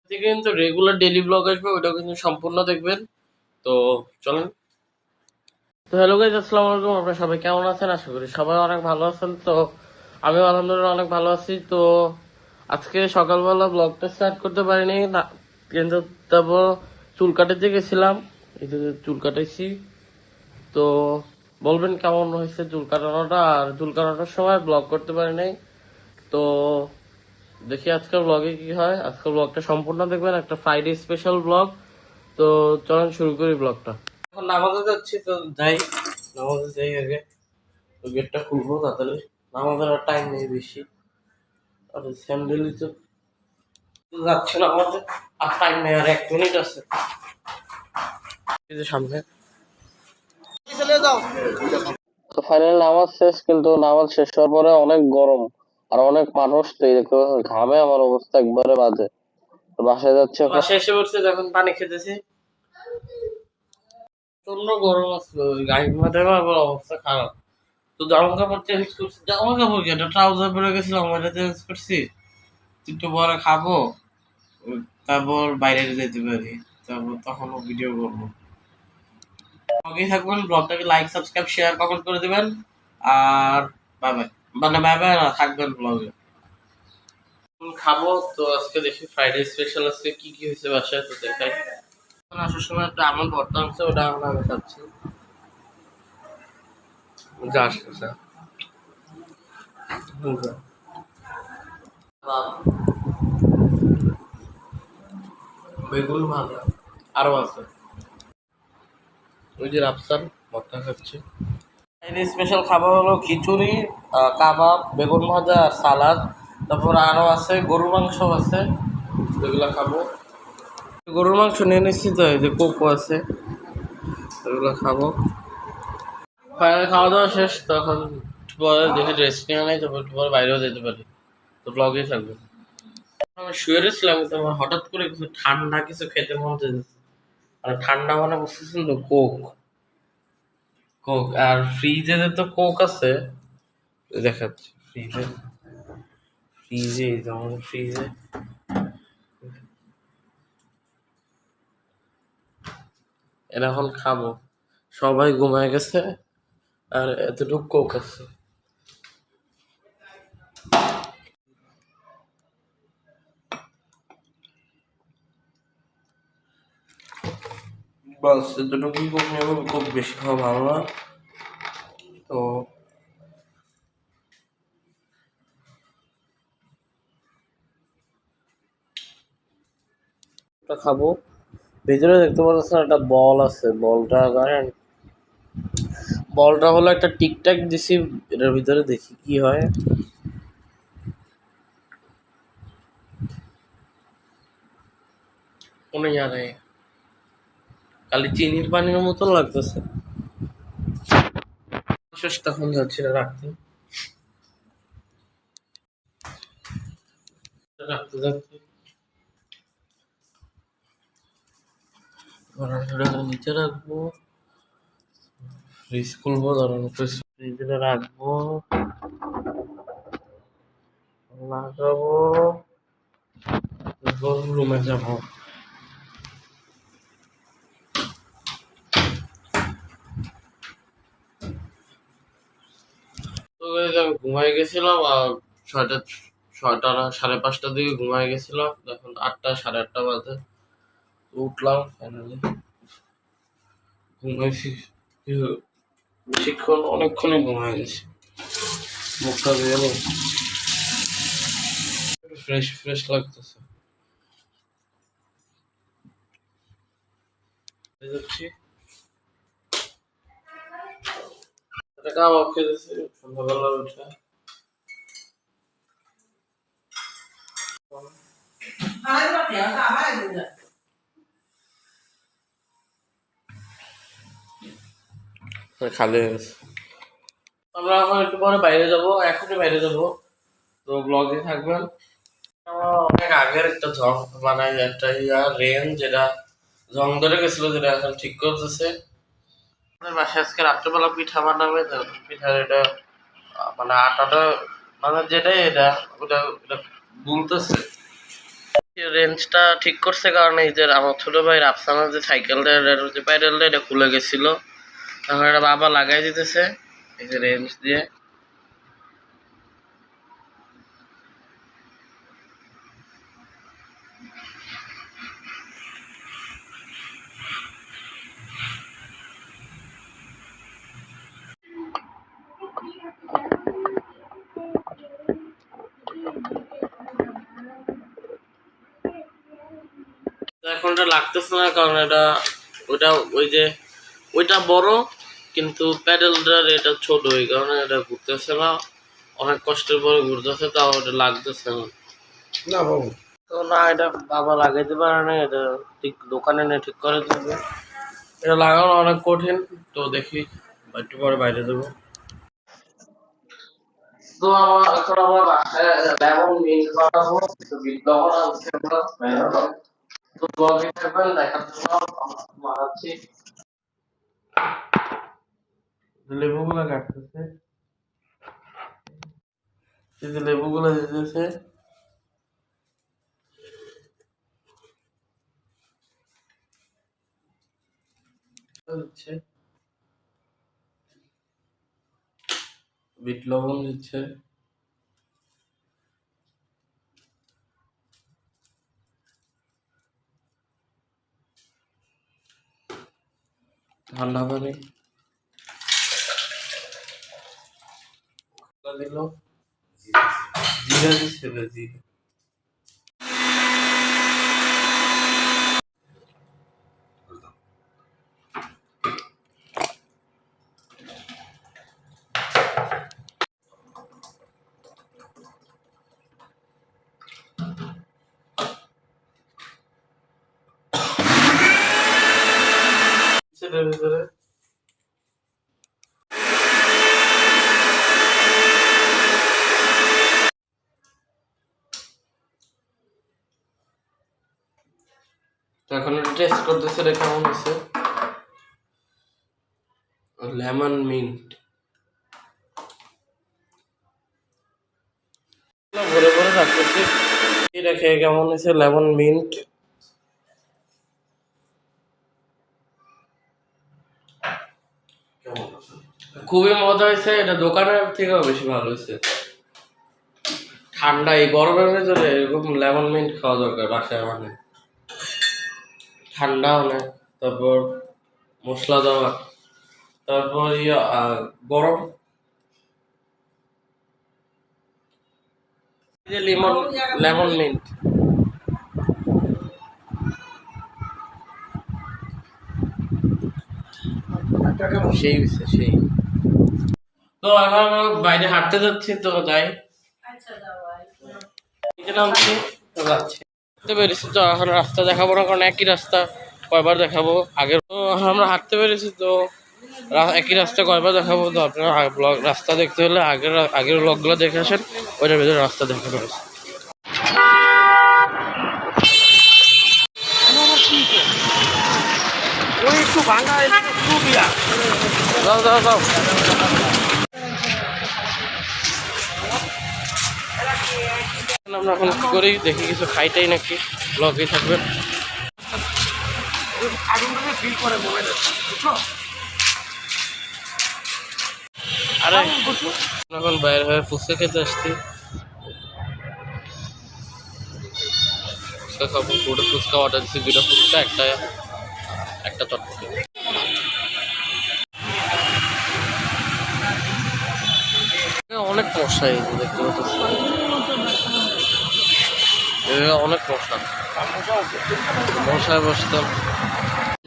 থেকে কিন্তু regular daily blog আসবে, ওইটাও কিন্তু সম্পূর্ণ দেখবেন। তো চলেন। তো হ্যালো গাইজ, আসসালামু আলাইকুম। আপনারা সবাই কেমন আছেন? আশা করি সবাই অনেক ভালো আছেন। তো আমিও আলহামদুলিল্লাহ অনেক ভালো আছি। তো আজকে সকালবেলা ব্লগটা স্টার্ট করতে পারিনি না, কিন্তু তারপর চুল কাটাতে গেছিলাম। এই যে চুল কাটাইছি। তো বলবেন কেমন হয়েছে চুল কাটানোটা। আর চুল কাটানোর সময় ব্লগ করতে পারি নাই। তো দেখি আজকের ব্লগে কি হয়। আজকের ব্লগটা সম্পূর্ণ দেখবেন, একটা ফ্রাইডে স্পেশাল ব্লগ। তো চলেন শুরু করি ব্লগটা। এখন নামাজে যাচ্ছি, তো যাই, নামাজে যাই আগে। তো গেটটা খুলবো তাড়াতাড়ি, নামাজের আর টাইম নেই বেশি। আর স্যান্ডেলই তো যাচ্ছে না আমাদের, আর টাইম নেই, আর 1 মিনিট আছে। এই যে সামনে। তো ফাইনাল নামাজ শেষ, কিন্তু নামাজ শেষ হওয়ার পরে অনেক গরম আর অনেক মানুষ। তো এই দেখতে পাচ্ছেন, ঘামে আমার অবস্থা একবারে বাজে। তো বাসায় যাচ্ছে, বাসায় এসে পড়ছে, যখন পানি খেতেছি প্রচন্ড গরম আসলো, গাড়ির মধ্যে আবার অবস্থা খারাপ। তো জামা কাপড় চেঞ্জ করছি, জামা কাপড় কি, একটা ট্রাউজার পরে গেছিলাম, ওইটা চেঞ্জ করছি। একটু পরে খাবো, তারপর বাইরে যেতে পারি, তারপর তখনও ভিডিও করবো। ব্লগে থাকবেন, ব্লগটাকে লাইক সাবস্ক্রাইব শেয়ার কমেন্ট করে দিবেন। আর বাই বাই, মানে বাই বাই না, থাকবেন ব্লগে। খাবো তো আজকে, দেখি ফ্রাইডে স্পেশাল আজকে কি কি হয়েছে বাসায়, তো দেখাই। আসার সময় একটা আমন ভর্তা আনছে, ওটা এখন আমি খাচ্ছি। যা আসতেছে বেগুন ভাজা আরো আছে, ওই যে রাফসান ভর্তা খাচ্ছে। এই স্পেশাল খাবার হলো খিচুড়ি, কাবাব, বেগুন ভাজা আর সালাদ। তারপর আরো আছে গরুর মাংস আছে, এগুলা খাবো। গরুর মাংস নিয়ে নিচ্ছি, তো এই যে কোকো আছে, এগুলো খাবো। ফাইনাল খাওয়া দাওয়া শেষ, তখন পরে দেখে রেস্ট নিয়ে নেই, তারপর পরে বাইরেও যেতে পারি। তো ব্লগেই থাকবে। আমি শুয়ে রয়েছিলাম, কিন্তু আমার হঠাৎ করে কিছু ঠান্ডা কিছু খেতে মন চাইছে। আর ঠান্ডা মানে বুঝতেছেন তো, কোক। কোক আর ফ্রিজে তো কোক আছে, দেখাচ্ছি। ফ্রিজে, ফ্রিজে যেমন ফ্রিজে এরা এখন খাবো। সবাই ঘুমায় গেছে, আর এতটুকু কোক আছে। বাস এতটুকুই কোক নেবো, কোক বেশি খাওয়া ভালো না। তো খাবো। ভিতরে দেখতে পাচ্ছেন একটা বল আছে, বলটা জানেন, বলটা হলো একটা টিকটাক দিছি এটার ভিতরে, দেখি কি হয়। কোনো জানে, খালি চিনির পানির মতো লাগতেছে। শেষ, তখন যাচ্ছি না রাখতে, রাখতে যাচ্ছি। নিচে রাখবো, ফ্রিজ খুলবো, ধরেন ফ্রিজে রাখবো, লাগাবো, রুমে যাবো। তো আমি ঘুমাই গেছিলাম, আর ছয়টা, ছয়টা না 5:30টার দিকে ঘুমাই গেছিলাম। এখন 8টা, 8:30 বাজে। উঠলাম ফাইনালি, ঘুমাইছি বেশিক্ষণ, অনেকক্ষণই ঘুমাই গেছি। মুখটা দিয়ে নেই, ফ্রেশ ফ্রেশ লাগতেছে। যাচ্ছি, কাবাব খেতেছি সন্ধ্যাবেলা উঠে। খালি হয়ে গেছে। আমরা এখন একটু পরে বাইরে যাবো, এখনই বাইরে যাবো। তো ব্লগে থাকবেন। অনেক আগের একটা জং, মানে একটা রেঞ্জ, যেটা জং ধরে গেছিল, যেটা এখন ঠিক করতেছে। আমাদের বাসায় আজকে রাত্রেবেলা পিঠা বানাবে, তো পিঠার এটা মানে আটাটা, মানে যেটাই এটা, ওটা এটা গুলতেছে। রেঞ্জটা ঠিক করছে কারণ এই যে আমার ছোট ভাই রাফসানার যে সাইকেলটা যে প্যাডেলটা এটা খুলে গেছিল, তখন এটা বাবা লাগাই দিতেছে এই যে রেঞ্জ দিয়ে। এখন এটা লাগতেছে না কারণ এটা ওইটা বড় কিন্তু প্যাডেলটার এটা ছোট, এই কারণে এটা ঘুরতেছে না, অনেক কষ্টের পরে ঘুরতেছে, তাও এটা লাগতেছে না। না বাবু তো না, এটা বাবা লাগাইতে পারে না, এটা ঠিক দোকানে নিয়ে ঠিক করে দেবে। এটা লাগানো অনেক কঠিন, তো দেখি একটু পরে বাইরে দেবো। তো এখন আমার বাসায় লেমন মিন্ট বানাবো, তো বিট লবণ আনছি আমরা, তো ব্লগে থাকবেন, দেখার জন্য বানাচ্ছি। লেবুগুলো কাটতেছে, এই যে লেবুগুলো দিতেছে, দিচ্ছে বিট লবণ দিচ্ছে, ঠান্ডা পানি দিল, জিরা দিচ্ছে, জিরা ভিতরে। এখন টেস্ট করতেছে রে কেমন হয়েছে। লেমন মিন্ট ভরে ভরে রাখতেছি, এটা খেয়ে কেমন হয়েছে লেমন মিন্ট। খুবই মজা হয়েছে, এটা দোকানের থেকেও বেশি ভালো হয়েছে। ঠান্ডা এই গরমের ভেতরে এরকম লেমন মিন্ট খাওয়া দরকার বাসায়, মানে ঠান্ডা অনেক, তারপর মশলা দেওয়া, তারপর গরম যে লেমন মিন্ট সেই হয়েছে সেই। তো এখন বাইরে হাঁটতে যাচ্ছি, তো যাই নামছি তো যাচ্ছি, হাঁটতে পেরেছি। তো এখন রাস্তা দেখাবো না কারণ একই রাস্তা কয়বার দেখাবো। আগের তো আমরা হাঁটতে পেরেছি, তো একই রাস্তা কয়বার দেখাবো, তো আপনারা ব্লগ রাস্তা দেখতে হলে আগের ব্লগগুলো দেখে আসেন, ওইটার ভিতরে রাস্তা দেখে পেরেছি। যাও যাও যাও, আমরা এখন কি করি দেখি, কিছু খাইটাই নাকি, ব্লগে থাকবেন। আরে এখন বাইরে হয়ে ফুচকা খেতে আসছি, ফুচকা খাবো, দুটো ফুচকা অর্ডার দিচ্ছি, দুটো ফুচকা একটা চটপটি। অনেক মশা এই যে দেখতে পাচ্ছি, অনেক মশা, মশায় বসতাম,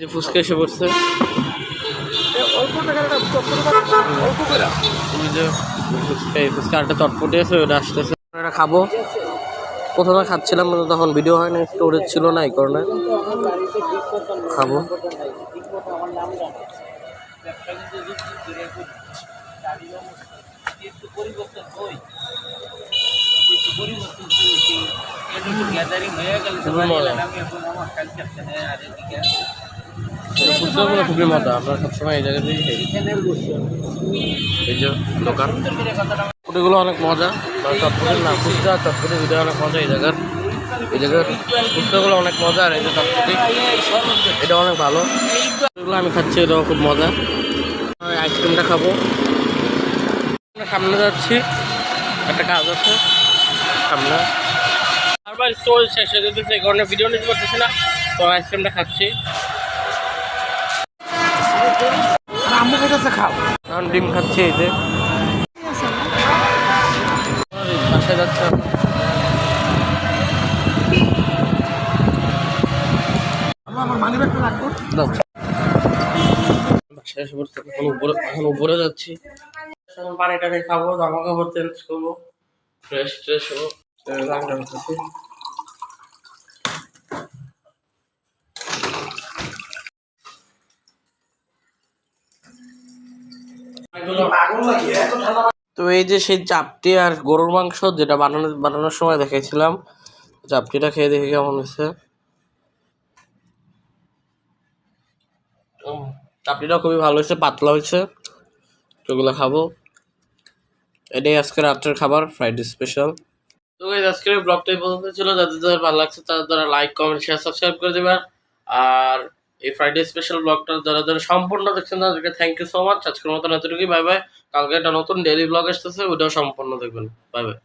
যে ফুচকা এসে পড়ছে, ফুচকা একটা চটপটি আছে, ওটা আসতেছে, এটা খাবো। প্রথমে খাচ্ছিলাম কিন্তু তখন ভিডিও হয় না, স্টোরেজ ছিল না, এই কারণে খাবো। খুবই মজা, আমরা সবসময় এই জায়গাতেই এই যে দোকান, ফুটিগুলো অনেক মজা, চটপটি না ফুচকা চটপটি দুটো অনেক মজা এই জায়গার। এই জায়গার ফুচকাগুলো অনেক মজা, আর এই যে চটপটি এটা অনেক ভালো। এগুলো আমি খাচ্ছি, এটাও খুব মজা। আইসক্রিমটা খাবো। সামনে যাচ্ছি, একটা কাজ আছে সামনে। বারবার স্টোর শেষ হয়ে যেতেছে, এই কারণে ভিডিও নিতে করতেছি না। তো আইসক্রিমটা খাচ্ছি। এখন ডিম খাচ্ছি, এই যে বাসায় যাচ্ছে। বাসায় এসে পড়তে এখন উপরে যাচ্ছি। এখন পানি টানি খাবো, জামা কাপড় চেঞ্জ করবো, ফ্রেশ ট্রেশ হবো। রান্না করতেছি। তো এই যে সেই চাপটি আর গরুর মাংস যেটা বানানোর সময় দেখেছিলাম, চাপটিটা খেয়ে দেখে কেমন হয়েছে। চাপটিটা খুবই ভালো হয়েছে, পাতলা হয়েছে। ওগুলো খাবো। এটাই আজকে রাত্রের খাবার, ফ্রাইডে স্পেশাল। তো এই আজকের ব্লগটাই পর্যন্ত ছিল। যাদের ভালো লাগছে তারা লাইক কমেন্ট শেয়ার সাবস্ক্রাইব করে দেবেন। আর এই ফ্রাইডে স্পেশাল ব্লগটা যারা সম্পূর্ণ দেখছেন তাদেরকে থ্যাংক ইউ সো মাচ। আজকের মতন এতটুকুই, বাই বাই। কালকে একটা নতুন ডেইলি ব্লগ আসতেছে, ওটাও সম্পূর্ণ দেখবেন। Bye bye.